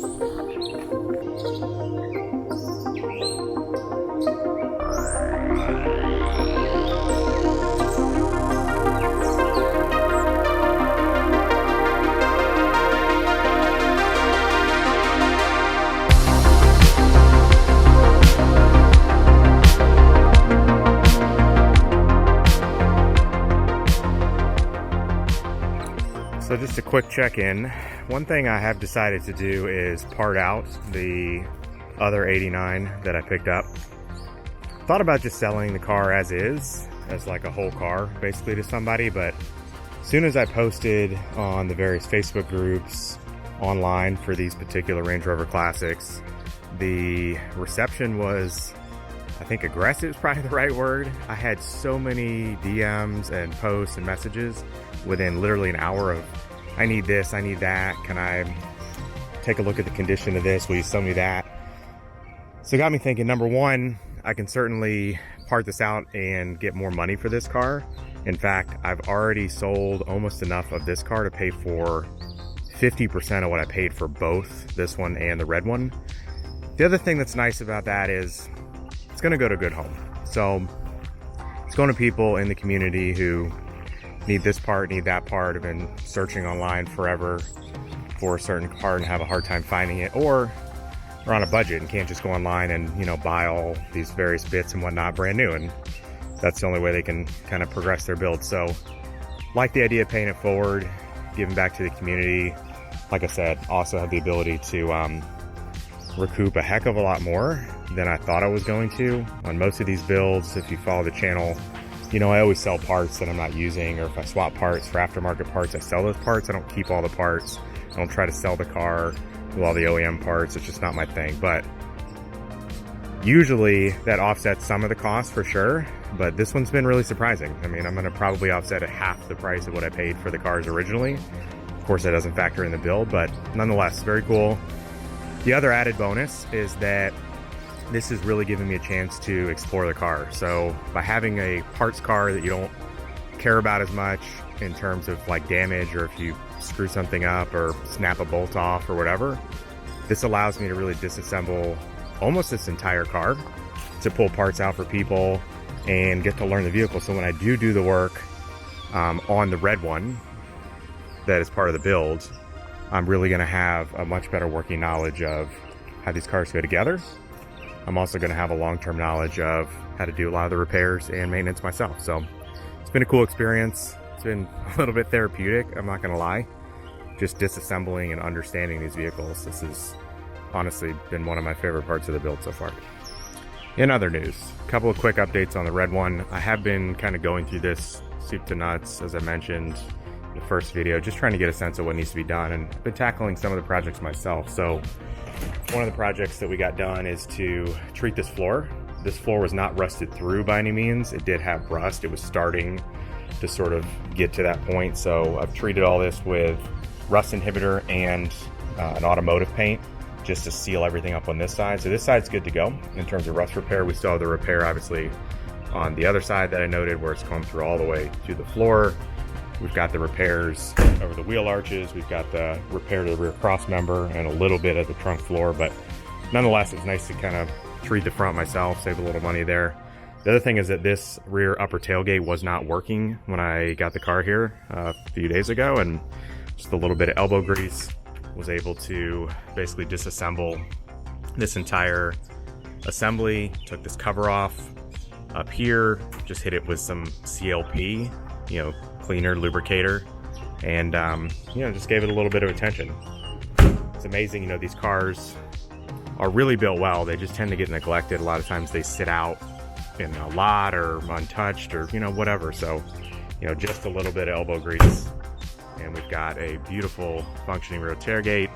So just a quick check-in. One thing I have decided to do is part out the other 89 that I picked up. Thought about just selling the car as is, as like a whole car basically to somebody, but as soon as I posted on the various Facebook groups online for these particular Range Rover Classics, the reception was, I think aggressive is probably the right word. I had so many DMs and posts and messages within literally an hour of, I need this, I need that, can I take a look at the condition of this, will you sell me that? So it got me thinking, number one, I can certainly part this out and get more money for this car. In fact, I've already sold almost enough of this car to pay for 50% of what I paid for both this one and the red one. The other thing that's nice about that is it's gonna go to a good home. So it's going to people in the community who need this part, need that part, have been searching online forever for a certain part and have a hard time finding it, or are on a budget and can't just go online and, you know, buy all these various bits and whatnot brand new, and that's the only way they can kind of progress their build. So like the idea of paying it forward, giving back to the community. Like I said, also have the ability to recoup a heck of a lot more than I thought I was going to on most of these builds. If you follow the channel, you know, I always sell parts that I'm not using, or if I swap parts for aftermarket parts, I sell those parts. I don't keep all the parts. I don't try to sell the car with all the OEM parts. It's just not my thing. But usually that offsets some of the cost for sure. But this one's been really surprising. I mean, I'm going to probably offset at half the price of what I paid for the cars originally. Of course, that doesn't factor in the build, but nonetheless, very cool. The other added bonus is that this is really giving me a chance to explore the car. So by having a parts car that you don't care about as much in terms of like damage, or if you screw something up or snap a bolt off or whatever, this allows me to really disassemble almost this entire car to pull parts out for people and get to learn the vehicle. So when I do the work on the red one that is part of the build, I'm really going to have a much better working knowledge of how these cars go together. I'm also going to have a long-term knowledge of how to do a lot of the repairs and maintenance myself. So it's been a cool experience. It's been a little bit therapeutic, I'm not going to lie. Just disassembling and understanding these vehicles. This has honestly been one of my favorite parts of the build so far. In other news, a couple of quick updates on the red one. I have been kind of going through this soup to nuts, as I mentioned in the first video, just trying to get a sense of what needs to be done, and I've been tackling some of the projects myself. So one of the projects that we got done is to treat this floor. This floor was not rusted through by any means. It did have rust. It was starting to sort of get to that point. So I've treated all this with rust inhibitor and an automotive paint just to seal everything up on this side. So this side's good to go in terms of rust repair. We still have the repair obviously on the other side that I noted, where it's come through all the way to the floor. We've got the repairs over the wheel arches. We've got the repair to the rear cross member and a little bit of the trunk floor, but nonetheless, it's nice to kind of treat the front myself, save a little money there. The other thing is that this rear upper tailgate was not working when I got the car here a few days ago, and just a little bit of elbow grease was able to basically disassemble this entire assembly. Took this cover off up here, just hit it with some CLP, you know, cleaner, lubricator, and you know, just gave it a little bit of attention. It's amazing, you know, these cars are really built well. They just tend to get neglected. A lot of times they sit out in a lot or untouched or, you know, whatever. So, you know, just a little bit of elbow grease and we've got a beautiful functioning rear tailgate.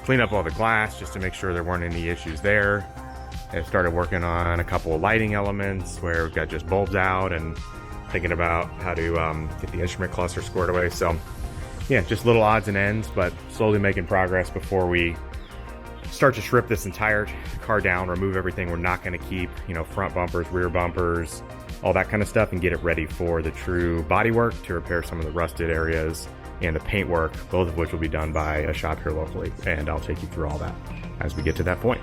Clean up all the glass just to make sure there weren't any issues there. I started working on a couple of lighting elements where we've got just bulbs out, and thinking about how to get the instrument cluster squared away. So yeah, just little odds and ends, but slowly making progress before we start to strip this entire car down, remove everything we're not going to keep, you know, front bumpers, rear bumpers, all that kind of stuff, and get it ready for the true bodywork to repair some of the rusted areas and the paint work, both of which will be done by a shop here locally. And I'll take you through all that as we get to that point.